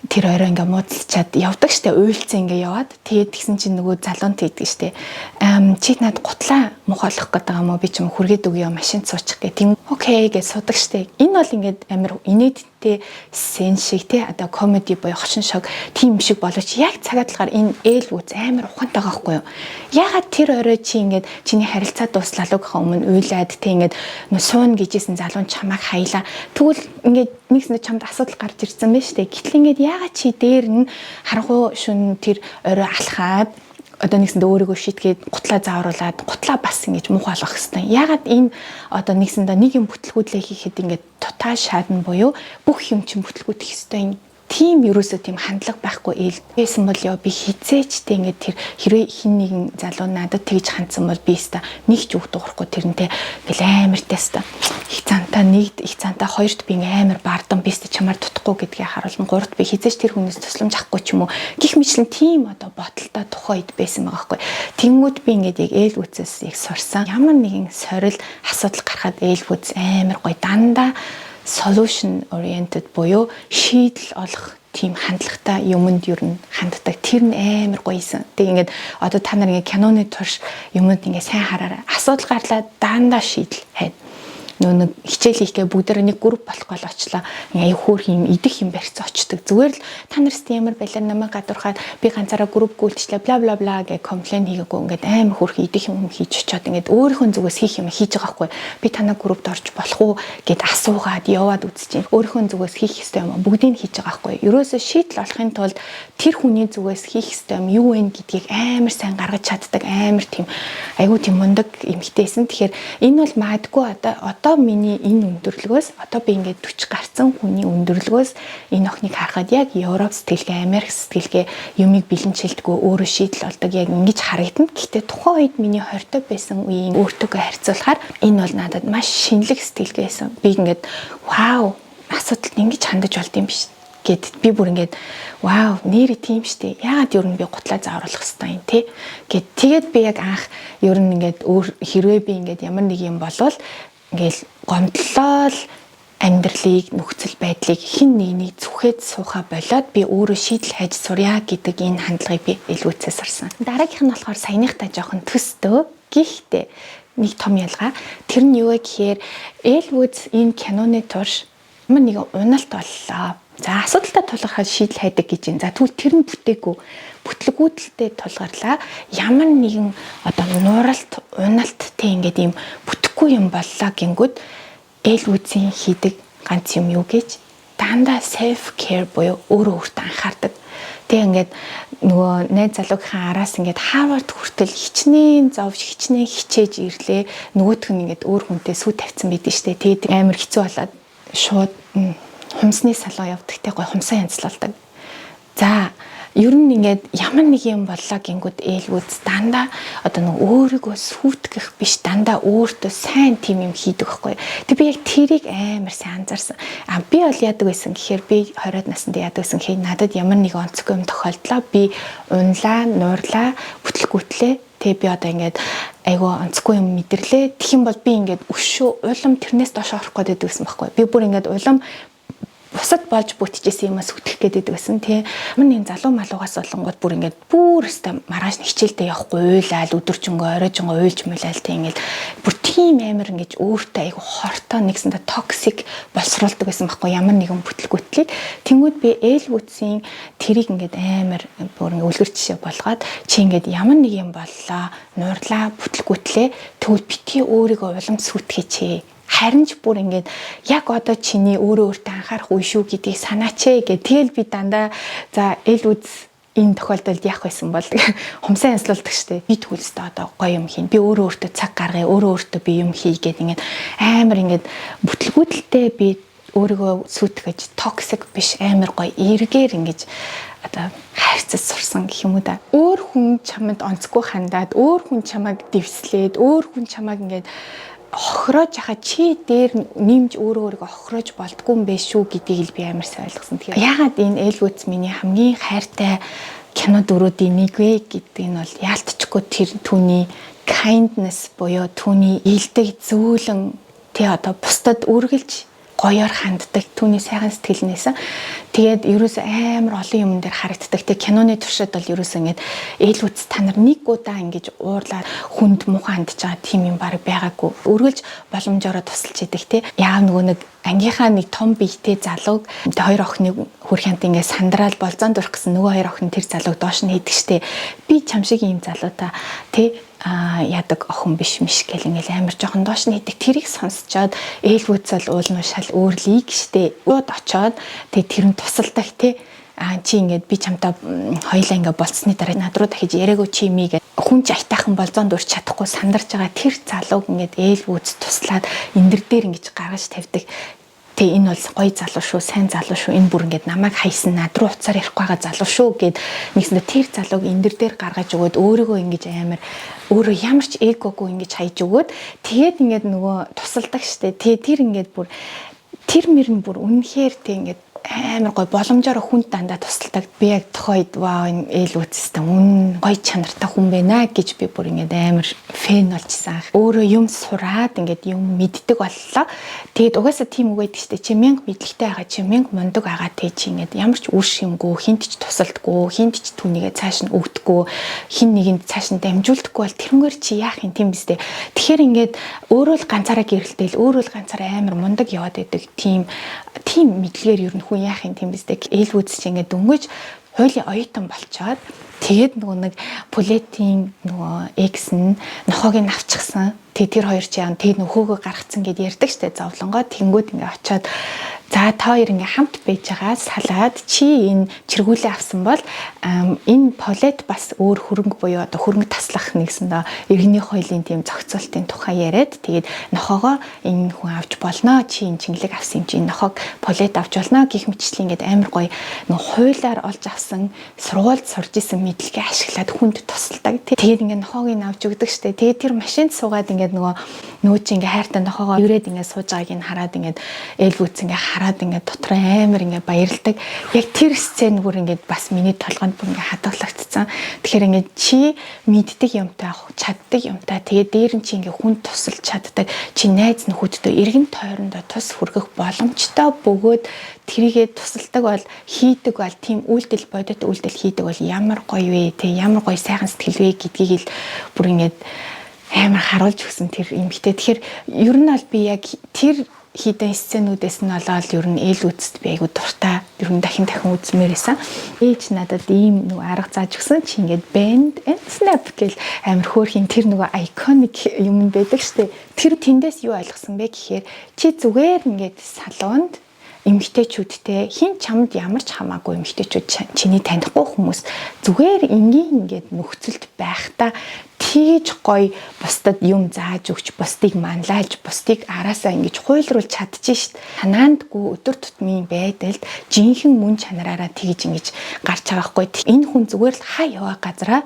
тэр орой ингээ муудалчаад явдаг штэ уйлцсан ингээ яваад тэгээд тэгсэн чинь нөгөө залуунт идэх штэ чи над гутлаа мухалах гэдэг юм уу би ч юм хүргээд өгье машинд суучих гэх тийм окей гэж судаг штэ энэ бол ингээд амар инээдтэй сцен шиг те одоо комеди боёо хошин шог тийм шиг боловч яг цагаад талаар энэ ээл үз амар ухаантай байгаа хгүй юу ягаад тэр орой чи ингээд чиний харилцаа дуслалуугийнхаа өмнө уйлаад те ингээд суун гэжсэн залуун чамайг хаялаа тэгвэл ингээд нэгснэ чамд асуудал гарч ирсэн байна штэ гэтэл ингээд ягаад чи дээр нь харангуй шүн тэр орой алхаад одоо нэгсэндээ өөрийгөө шитгээд гутлаа заавруулад гутлаа бас ингэж муухай болгох хэвээр. Ягаад энэ одоо нэгсэндээ нэг юм бүтлгүүдлээ хийхэд ингээд тутаа шаадна буюу бүх юм чинь бүтлгүүдэх хэвээр тийм ерөөсөө тийм хандлага байхгүй ээл байсан бол яа би хизээчтэй ингээд тэр хэрвээ хин нэгэн залуу надад тэгж хандсан бол би өста нэг ч үг дуурахгүй тэрнтэй ингээл амар теста их цантаа нэгд их цантаа хоёрт би амар бардан би өста чамаар дутхгүй гэдгийг харуулна гуравт би хизээч тэр хүнээс тусламж авахгүй ч юм уу гих мэтлэн тийм одоо бодолтой тухайд байсан байгаа байхгүй тэнгүүд би ингээд яг ээл үцээс яг сурсан ямар нэгэн сорил асуудал гарахад ээл үц амар гоё дандаа solution oriented буюу шийдэл олох тийм хандлагатай юмд юу н ханддаг тэр нь амар гоёсэн. Тэг ингээд одоо та нар ингээд киноны турш юмд ингээд сайн хараарай. Асуудал гарлаа даандаа шийдэл хайна. Нэг хичээл хийхгээ бүгдээ нэг групп болохгүй л очлаа. Аяа хөөх юм идэх юм барьц очдөг. Зүгээр л та нарт ямар байлаа намайг гадуурхаад би ганцаараа групп гүйлчлээ бла бла бла гэж комплейн хийгээгүй ингээд амар хөөх идэх юм хийж очиод ингээд өөрийнхөө зүгээс хийх юм хийж байгаа байхгүй. Би танаа группт орж болох уу гэд асуугаад яваад үзчихээн. Өөрийнхөө зүгээс хийх ёстой юм бүгдийг хийж байгаа байхгүй. Ерөөсөө шийдэл олохын тулд тэр хүний зүгээс хийх ёстой юм юу вэ гэдгийг амар сайн гаргаж чаддаг амар тийм айгүй тийм мундаг эмэгтэйсэн. Тэгэхээр энэ бол магадгүй одоо миний энэ өндөрлөгөөс одоо би ингээд 40 гарцсан хүний өндөрлөгөөс энэ охиныг харахад яг Европ сэтгэлгээ, Америк сэтгэлгээ юмыг бэлэнчилдэггүй өөрөө шийдэл олдог яг ингэж харагдана. Гэхдээ тухайн үед миний 20 байсан үеийн өөртөөгөө харьцуулахаар энэ бол надад маш шинэлэг сэтгэлгээсэн. Би ингээд вау асуудалд ингэж хандаж болд юм биш гэд би бүр ингээд вау нэр тийм штэ яагаад юу н би гутлаа заавруулах хэвээр юм те гэд тэгээд би яг анх юу н ингээд өөр хэрвээ би ингээд ямар нэг юм болвол ингээл гомдлол амьдралыг нөхцөл байдлыг хин нэгнийг зүхээд сууха болоод би өөрөө шийдэл хайж сурья гэдэг энэ хандлагыг би илүүцээ сурсан. Дараагийнх нь болохоор саяныхтай жоохон төстөө гэхдээ нэг том ялгаа тэр нь юу вэ гэхээр Эль Вудс энэ киноны турш ямар нэгэн уналт боллоо. За асуудалтай тулгархад шийдэл хайдаг гэж юм. За тэгвэл тэр нь бүтээгүй бүтлгүүдэлтэй тулгарлаа. Ямар нэгэн одоо нуралт, уналт тэг ингээд юм бүтэхгүй юм боллоо гингүүд Эль Вудсийн хийдэг ганц юм юу гэж дандаа self care буюу өөрөө өөртөө анхаардаг. Тэг ингээд нөгөө найз залуугийн араас ингээд Харвард хүртэл хичнээн зовж хичнээн хичээж ирлээ. Нөгөөх нь ингээд өөр хүнтэй сүү тавьсан байдэн штэ. Тэгээд амар хэцүү болоод шууд хумсны салон явдагтай гой хумсаа янзлуулдаг. За ер нь ингээд ямар нэг юм боллоо гингүүд Эль Вудс дандаа одоо нэг өөрийгөө сүтгэх биш дандаа өөртөө сайн тим юм хийдэг байхгүй. Тэг би яг тэрийг амар сайн анзаарсан. Би бол яадаг байсан гэхээр би 20-аад наснд яадаг байсан гэхээр надад ямар нэг онцгой юм тохиолдлоо. Би унлаа, нуурлаа, бүтлгүүтлээ. Тэг би одоо ингээд айгүй онцгүй юм мэдэрлээ. Тэгэх юм бол би ингээд өшөө улам тэрнээс доош орох гээд байсан байхгүй. Би бүр ингээд улам бусад болж бүтчихсэн юмас үтгэх гээд байсан тий. Манай нэг залуу малуугаас болонгууд бүр ингээд бүр өстой маргааш хичээлдээ явахгүй уйлал өдөржингөө оройжингөө уйлж муулал тий ингээд бүр тийм амар ингэж өөртөө айгу хортой нэгсэндээ токсик боловсруулдаг байсан байхгүй ямар нэгэн бүтлгүүтлийг. Тэнгүүд би Эль Вудсийн тэрийг ингээд амар бүр ингээд үлгэр жишээ болгоод чи ингээд ямар нэг юм боллоо нуурлаа бүтлгүүтлээ тэгвэл битгий өөрийгөө улам сүтгэж харин ч бүр ингээд яг одоо чиний өөрөө өөртөө анхаарах үе шүү гэдгийг санаач ээ. Тэгэл би дандаа за Эль Вудс энэ тохиолдолд яах байсан бол хумсаа янзлуулдаг штэ. Би тгүүлстэй одоо гоё юм хийн. Би өөрөө өөртөө цаг гаргая. Өөрөө өөртөө би юм хийгээд ингээд амар ингээд бүтлгүүдэлтэй би өөрийгөө сүтгэж токсик биш амар гоё эргээр ингээд одоо хайрцаж сурсан гэх юм уу да. Өөр хүн чамд онцгүй хандаад, өөр хүн чамайг дэвслээд, өөр хүн чамайг ингээд охроож яхаа чи дээр нэмж өөрийгөө охроож болдгүй юм биш шүү гэдгийг л би амар сайн ойлгосон. Тэгэхээр ягаад энэ Эль Вудс миний хамгийн хайртай кино дөрүүдийн нэг вэ гэдэг нь бол яалтчгүй тэр түүний kindness буюу түүний илдэг зөөлөн тий одоо бусдад үргэлж гоёор ханддаг түүний сайхан сэтгэлнээс тэгээд ерөөсөө амар олон юм дээр харагддаг. Тэг киноны туршид бол ерөөсөө ингэж Эль Вудс та нар нэг удаа ингэж уурлаад хүнд муухай хандж байгаа тийм юм баг байгаагүй. Үргэлж боломжоор тусалж идэг тий. Яа нөгөө нэг ангийнхаа нэг том биетэй залууг хоёр охиныг хөрхянт ингэ сандраал болзоонд дурах гэсэн нөгөө хоёр охин тэр залууг доош нь хийдэг штэ. Би чам шиг ийм залуута тий ядаг охин биш миш гэл ингээл амар жоохон доош нь хийдэг тэрийг сонсчоод Эль Вудс бол уулнуу шал өөрлийг штэ ууд очоод тэгээ тэр нь тусалдаг тий чи ингээд би чамтай хоёлаа ингээд болцсны дараа над руу дахиж яриаггүй чи мий гэж хүн ч айтайхан болзоонд урч чадахгүй сандарч байгаа тэр залууг ингээд Эль Вудс туслаад эндэр дээр ингэж гаргаж тавьдаг Тэ энэ бол гоё залуу шүү, сайн залуу шүү. Энэ бүр ингээд намайг хайсан над руу уцаар ирэхгүй байгаа залуу шүү гэд нэгсэндээ тэр залууг эндэр дээр гаргаж өгөөд өөрийгөө ингэж амар өөрөө ямар ч эгогүй ингэж хайж өгөөд тэгээд ингээд нөгөө тусалдаг штэ. Тэр ингээд бүр тэр мөрн бүр үнэхээр тэг ингээд амар гой боломжоор хүнд дандаа тусалдаг. Би яг тохойд вау энэ ээл үзэстэн үн гой чанартай хүн байна гэж би бүр ингээд амар фэн болчихсан. Өөрөө юм сураад ингээд юм мэддэг боллоо. Тэгээд угаасаа тийм үг байдаг штэ. Чи мянга мэдлэгтэй байгаа, чи мянга мундаг байгаа тэг чи ингээд ямар ч үр шимгүй, хинт ч тусалдаггүй, хинт ч түүнийгээ цааш нь өгдөггүй, хин нэгэнд цааш нь дамжуулдаггүй бол тэрнгээр чи яах юм тийм биз дээ. Тэгэхээр ингээд өөрөө л ганцаараа гэрэлтэл, өөрөө л ганцаараа амар мундаг яваад байдаг. Тийм мэдлэгээр ер нь хүн яах юм тийм биз дээ. Ээлвүүц чи ингээд дөнгөж хуулийн оюутан болчоод тэгээд нөгөө нэг Пулетийн нөгөө экс нь нохоог нь авчихсан. Тэр хоёр чи яа тэгээд нөхөөгөө гаргацсан гэд ярьдаг штэ зовлонгоо тэнгүүд ингээд очиод за та хоёр ингээ хамт байж байгаа салаад чи энэ чиргүүлээ авсан бол энэ Пулет бас өөр хөрөнгө буюу одоо хөрөнгө таслах нэгсэндээ иргэний хуулийн тийм зохицуултын тухай яриад тэгээд нохоогоо энэ хүн авч болно чи энэ чингэлэг авсан юм чи энэ нохоог Пулет авч болно гэх мэтчлийн ингээд амар гоё нөх хуулиар олж авсан сургуульд сурж исэн мэдлэгээ ашиглаад хүнд тусалдаг. Тэгээд ингээд нохоог нь авч өгдөг штэ. Тэгээд тэр машинд суугаад ингээд нөгөө чи ингээ хайртай нохоогоо юрээд ингээ сууж байгааг нь хараад ингээд ээлвүүц ингээ хараад ингээд дотор амар ингээд баярлдаг. Яг тэр сцен бүр ингээд бас миний толгойд бүр ингээд хадгалагдсан. Тэгэхээр ингээд чи мэддэг юмтай чаддаг юмтай тэгээд дээр нь чи ингээд хүн тусалж чаддаг. Чи найз нөхөддөө эргэн тойрондоо тус хүргэх боломжтой бөгөөд тэрийгээ тусалдаг бол хийдэг бол тийм үйлдэл бодит үйлдэл хийдэг бол ямар гоё вэ те ямар гоё сайхан сэтгэл вэ гэдгийг л бүр ингээд амар харуулж өгсөн тэр эмэгтэй. Тэгэхээр ер нь бол би яг тэр хийдэн сценүүдээс нь болоод ер нь ээл үзэст би айгу дуртай ер нь дахин үзмээр байсан. Ээж надад ийм нэг арга зааж өгсөн чи ингээд bend and snap гэл амар хөөрхийн тэр нөгөө iconic юм байдаг штэ. Тэр тэндээс юу ойлгосон бэ гэхээр чи зүгээр ингээд салуунд эмэгтэйчүүдтэй хин чамд ямар ч хамаагүй эмэгтэйчүүд чиний танихгүй хүмүүс зүгээр энгийн ингээд нөхцөлд байхдаа тийж гоё бусдад юм зааж өгч бусдыг манлайлж бусдыг араасаа ингэж хуйлруулж чадчих шít. Танаандгүй өдөр тутмын байдалд жинхэнэ мөн чанараараа тэгж ингэж гарч байгаа хгүй. Энэ хүн зүгээр л хаа яваа газараа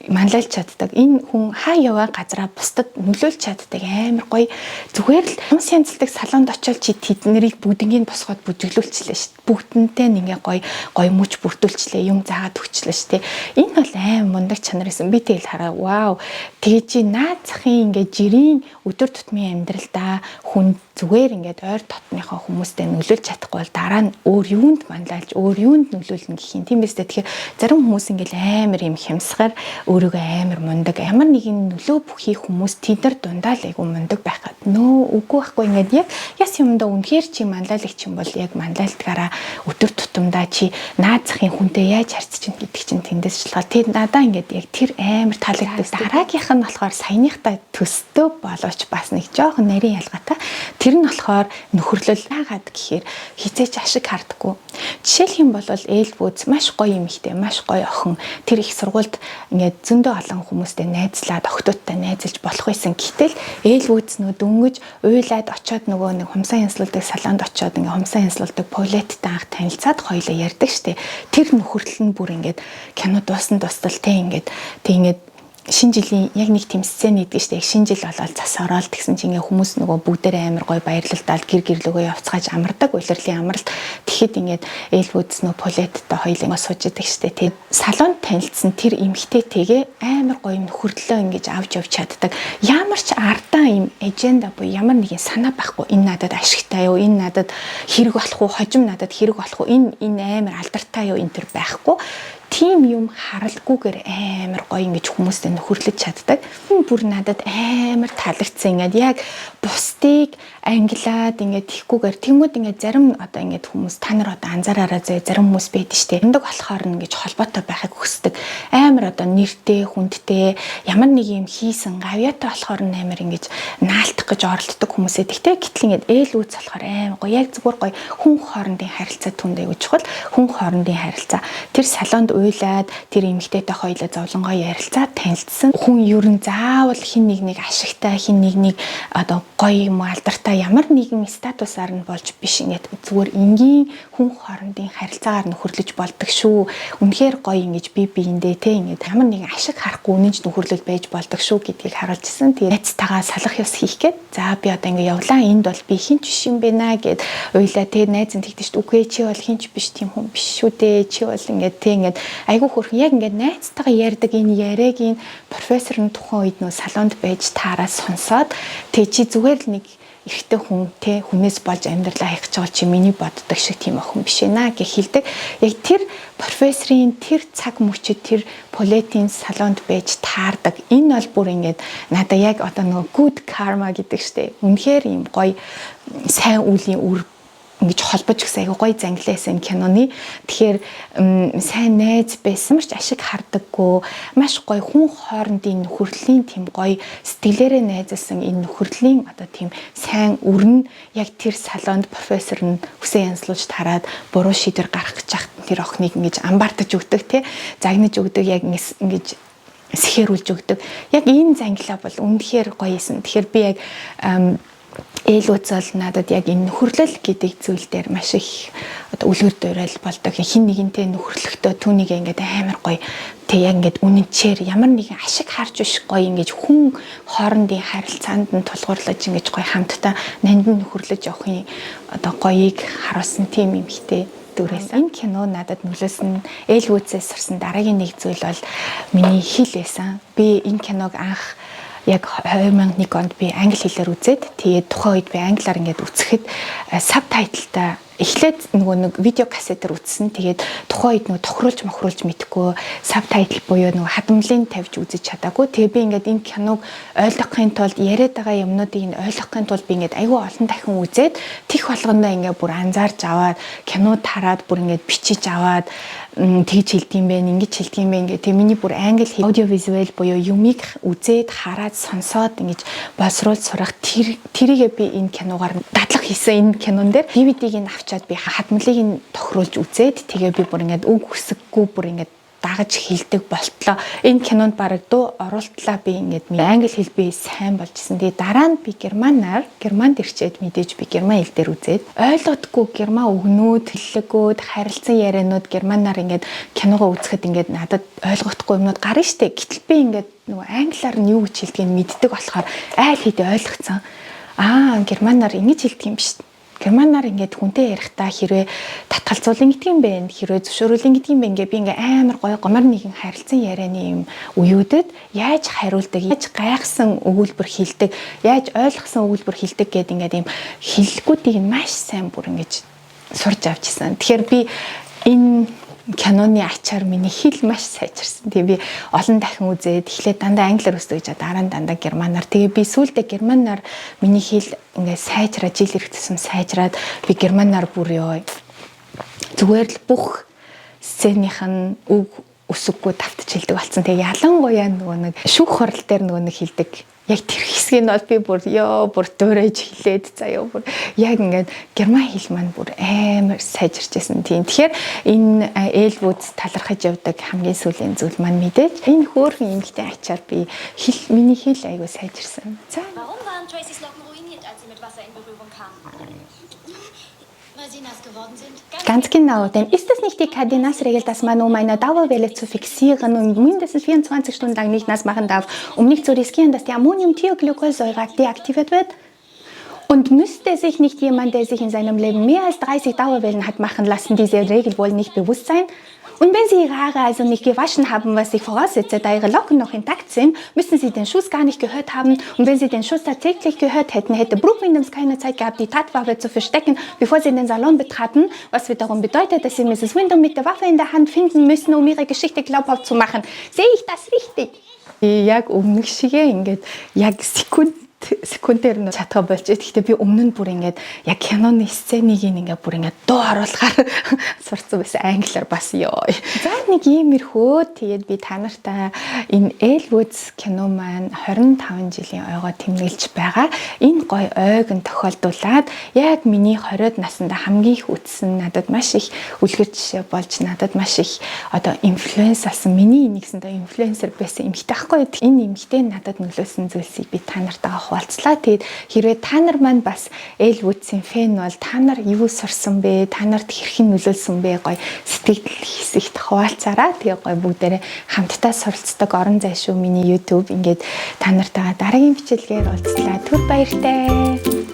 манлайлж чаддаг. Энэ хүн хаа яваа газараа бусдад нөлөөлж чаддаг амар гоё. Зүгээр л юм сянцдаг салонд очиод чи тэднэрийг бүгднийг босгоод бүжиглүүлчихлээ шүү дээ. Бүгдэнтэй ингээ гоё мөч бүртүүлчихлээ. Юм заагаад өгчлээ шүү дээ. Энэ бол аим мундаг чанар байсан. Би тэгэл хараа. Вау. Тэгээ чи наад захын ингээ жирийн өдөр тутмын амьдралдаа хүн зүгээр ингээд ойр дотныхоо хүмүүстэй нөлөөлж чадахгүй бол дараа нь өөр юунд манлайлж өөр юунд нөлөөлнө гэх юм. Тийм биз дээ. Тэгэхээр зарим хүмүүс ингээл амар юм хямсгаар өөрийгөө амар мундаг ямар нэгэн нөлөө бүхий хүмүүс тэднэр дундаа л айгу мундаг байх гад нөө үгүй байхгүй ингээд яг яс юмдаа үнэхээр чи манлайлагч юм бол яг манлайлдгаараа өдөр тутамдаа чи наад захын хүнтэй яаж харьцаж чинь гэдэг чинь тэндээс шалтгаал тэр надаа ингээд яг тэр амар таалагддаг. Дараагийнх нь болохоор саяныхтай төстөө болооч бас нэг жоохон нарийн ялгаатай. Тэр нь болохоор нөхөрлөл яагаад гэхээр хизээч ашиг хардггүй. Жишээлх юм бол ээлбүүц маш гоё юм ихтэй маш гоё охин тэр их сургуульд ингээд зөндөө олон хүмүүстэй найзлаад охтуудтай найзалж болох байсан. Гэтэл ээлбүүц нөө дөнгөж уйлаад очиод нөгөө нэг хумсаа янзлуулдаг салонд очиод ингээд хумсаа янзлуулдаг Пулеттай анх танилцаад хоёулаа ярьдаг штэ. Тэр нөхөрлөл нь бүр ингээд кино дууссан тусдал те ингээд шинэ жилийн яг нэг тийм сцен нэгдэг штэ. Шинэ жил болоод цас ороод тэгсэн чинь ингээ хүмүүс нөгөө бүгдээрээ амар гоё баярлалдаал гэр гэрлөгөө явцгааж амардаг улирлын амралт. Тэгэхэд ингээд ээлбүүц нөө Пулеттай хоёулаа сууж идэг штэ. Тэгээд салонд танилцсан тэр эмэгтэйтэйгээ амар гоё нөхөрлөлөө ингэж авч явж чаддаг. Ямар ч ардаа юм эженда буюу ямар нэгэн санаа байхгүй. Энэ надад ашигтай юу? Энэ надад хэрэг болох уу? Хожим надад хэрэг болох уу? Энэ амар алдартай юу? Энэ төр байхгүй. Тийм юм харалгүйгээр амар гоё ингэж хүмүүстэй нөхөрлөж чаддаг. Бүр надад амар таалагдсан. Ингээд яг бусдыг ангилаад ингээд тийхгүйгээр тэмүүд ингээд зарим одоо ингээд хүмүүс та нар одоо анзаараараа зөө зарим хүмүүс байдаг штеп. Өндөг болохоор нь гэж холбоотой байхыг хүсдэг. Амар одоо нэртэй, хүндтэй ямар нэг юм хийсэн гавьяатай болохоор амар ингэж наалтах гэж оролддог хүмүүс эдэгтэй. Гэтэл ингээд ээл үүс болохоор амар гоё. Яг зүгээр гоё хүн хоорондын харилцаа түндээ гэж чухал. Хүн хоорондын харилцаа. Тэр салонд уйлаад тэр эмэгтэйтэй хоёулаа зовлонгоо ярилцаад танилцсан. Хүн ер нь заавал хин нэг ашигтай, хин нэг одоо гоё юм алдартай ямар нэгэн статусаар нь болж биш. Ингээд зүгээр энгийн хүн хоорондын харилцаагаар нөхөрлөж болдог шүү. Үнэхээр гоё ингэж бие биендээ те ингээд ямар нэгэн ашиг харахгүй үнэнч нөхөрлөл байж болдог шүү гэдгийг харуулжсэн. Тэгээ найзтайгаа салах ёс хийх гээд за би одоо ингээд явлаа. Энд бол би хинч биш юм байна гэд уйлаа. Тэгээ найз нь тэгдэж шүү. Үгүй чи бол хинч биш тийм хүн биш шүү дээ. Чи бол ингээд те ингээд айгүй хөрхөн яг ингээд найзтайгаа ярьдаг энэ яриагийн профессор нь тухайн үед нөө салонд байж таараа сонсоод тэг чи зүгээр л нэг эрэгтэй хүн те хүнээс болж амьдралаа хаях гэж чи миний боддог шиг тийм охин биш ээ гэж хэлдэг. Яг тэр профессорын тэр цаг мөчид тэр Полетийн салонд байж таардаг. Энэ бол бүр ингээд надаа яг одоо нөгөө good karma гэдэг штеп. Үнэхээр юм гоё сайн үеийн үр ингэж холбож гисэн айгу гоё зангилаасан киноны. Тэгэхээр сайн найз байсан ч ашиг хардаггүй маш гоё хүн хоорондын нөхөрлөлийн тийм гоё сэтгэлээрээ найзалсан энэ нөхөрлөлийн одоо тийм сайн өрн яг тэр салонд профессор нь хүсэн янзлуулж тараад буруу шийдвэр гаргах гэж хахад тэр охиныг ингэж амбартаж өгдөг тий загнаж өгдөг яг ингэж сэхэрүүлж өгдөг. Яг энэ зангилаа бол үнэхээр гоё юм. Тэгэхээр би яг ээлүүцэл надад яг энэ нөхөрлөл гэдэг зүйл дээр маш их одоо үлгэр дуурайл болдог. Хин нэгэнтэй нөхөрлөхдөө түүнийг ингээд амар гоё тэг яг ингээд үнэнчээр ямар нэгэн ашиг харж биш гоё ингээд хүн хоорондын харилцаанд нь тулгуурлаж ингээд гоё хамтдаа нандин нөхөрлөж явахын одоо гоёыг харуулсан тийм юм ихтэй дүрээс. Энэ кино надад нөлөөсөн ээлүүцээс сурсан дараагийн нэг зүйл бол миний хэл байсан. Би энэ киног анх яг 2001 онд би англи хэлээр үзээд тэгээд тухайн үед би англиар ингээд үзэхэд сабтайтлтай эхлээд нөгөө нэг видео кассетээр үзсэн. Тэгээд тухайн үед нөгөө тохируулж мэдэхгүй сабтайтл буюу нөгөө хадамлын тавьж үзэж чадаагүй. Тэгээ би ингээд энэ киног ойлгохын тулд яриад байгаа юмнуудыг ойлгохын тулд би ингээд айгүй олон дахин үзээд тэх болгондоо ингээд бүр анзаарч аваад кинод хараад бүр ингээд бичиж аваад тэгж хэлдэм бэ, ингэж хэлдэм бэ ингээд тэг миний бүр англи хэл аудиовизуал буюу юмыг үзээд хараад сонсоод ингэж боловсруулж сурах тэрийгээ би энэ киногаар дадлах хийсэн. Энэ кинон дээр DVD-г нь авчаад би хадмлыг нь тохируулж үзээд тэгээ би бүр ингээд үг хүсэггүй бүр ингээд дагаж хэлдэг болтлоо. Энэ кинонд бараг дуу оруултлаа би ингээд англи хэл би сайн болж исэн. Тэгээ дараа нь би германд ирчээд мэдээж би герман хэл дээр үзээд ойлгодгүй герман үгнүүд, хэллэгүүд, харилцан ярианууд германаар ингээд киногоо үзэхэд ингээд надад ойлгохдохгүй юмнууд гарна штэ. Гэтэл би ингээд нөгөө англиар нь юу гэж хэлдгийг мэддэг болохоор айл хэдий ойлгоцсон. Германаар ингэж хэлдэг юм биш. Германаар ингээд хүнтэй ярихдаа хэрвээ татгалзуулан гэдэг юм бэ, хэрвээ зөвшөөрүүлэн гэдэг юм бэ, ингээд би ингээд амар гоё гомор нэгэн харилцан ярианы юм үеүүдэд яаж хариулдаг, яаж гайхсан өгүүлбэр хэлдэг, яаж ойлгосон өгүүлбэр хэлдэг гэдэг ингээд юм хэллэгүүдийг маш сайн бүр ингээд сурж авч ирсэн. Тэгэхээр би энэ киноны ачаар миний хэл маш сайжирсан. Тэгээ би олон дахин үзээд эхлээд дандаа англиар үздэг гэж дараа нь дандаа германаар. Тэгээ би сүүлдээ германаар миний хэл ингээд сайжраад жил ирэхтэйсэн сайжраад би германаар бүр ёо зүгээр л бүх сценийх нь үг өсөггүй давтж хэлдэг болсон. Тэгээ ялангуяа нөгөө нэг шүүх хурал дээр нөгөө нэг хэлдэг. Яг тэр хэсгийг нь бол би бүр бүр дуурайж хэлээд заяа бүр яг ингээд герман хэл маань бүр амар сайжирч байсан тийм. Тэгэхээр энэ ээлбүүд талархаж явдаг хамгийн сүүлийн зүйл маань мэдээж энэ хөөрхөн эмэгтэй ачаар би миний хэл айгуу сайжирсан. За. Warum waren Tracys Locken ruiniert, als sie mit Wasser in Berührung kamen? Weil sie nass geworden sind. Ganz genau, denn ist es nicht die Cardinals-Regel, dass man, um eine Dauerwelle zu fixieren und mindestens 24 Stunden lang nicht nass machen darf, um nicht zu riskieren, dass die Ammoniumthioglykossäure deaktiviert wird? Und müsste sich nicht jemand, der sich in seinem Leben mehr als 30 Dauerwellen hat machen lassen, diese Regel wohl nicht bewusst sein? Und wenn Sie Ihre Haare also nicht gewaschen haben, was ich voraussetze, da Ihre Locken noch intakt sind, müssen Sie den Schuss gar nicht gehört haben. Und wenn Sie den Schuss tatsächlich gehört hätten, hätte Brooke Williams keine Zeit gehabt, die Tatwaffe zu verstecken, bevor sie den Salon betraten, was wiederum bedeutet, dass Sie Mrs. Wyndham mit der Waffe in der Hand finden müssen, um ihre Geschichte glaubhaft zu machen. Sehe ich das richtig? Яг өмнөх шигээ ингээд яг секунд секундээр нь чадгаа болж. Гэхдээ би өмнө нь бүр ингээд яг киноны сценийг ингээд бүр ингээд дуу оруулахаар сурцсан байсан англиар бас ёо. За нэг иймэрхүү тэгээд би та нартай энэ Elwood кино маань 25 жилийн ойгоо тэмдэглэж байгаа. Энэ гоё ойг нь тохиолдуулаад яг миний 20-од наснда хамгийн их үзсэн надад маш их үлгэр жишээ болж надад маш их одоо инфлюенс алсан. Миний нэгсэндээ инфлюенсер байсан эмэгтэй ахгүй. Энэ эмэгтэй надад нөлөөсөн зүйлсийг би та нартайгаа хуваалцлаа. Тэгээд хэрвээ та нар маань бас Elwood-ийн фэн бол та нар юу сурсан бэ? Та нарт хэрхэн нөлөөлсөн бэ? Гоё сэтгэл хэсэгт хуваалцаараа. Тэгээ гоё бүгдээрээ хамтдаа суралцдаг орон зай шүү миний YouTube. Ингээд та нартайгаа дараагийн бичлэгээр уулзлаа. Түр баяртай.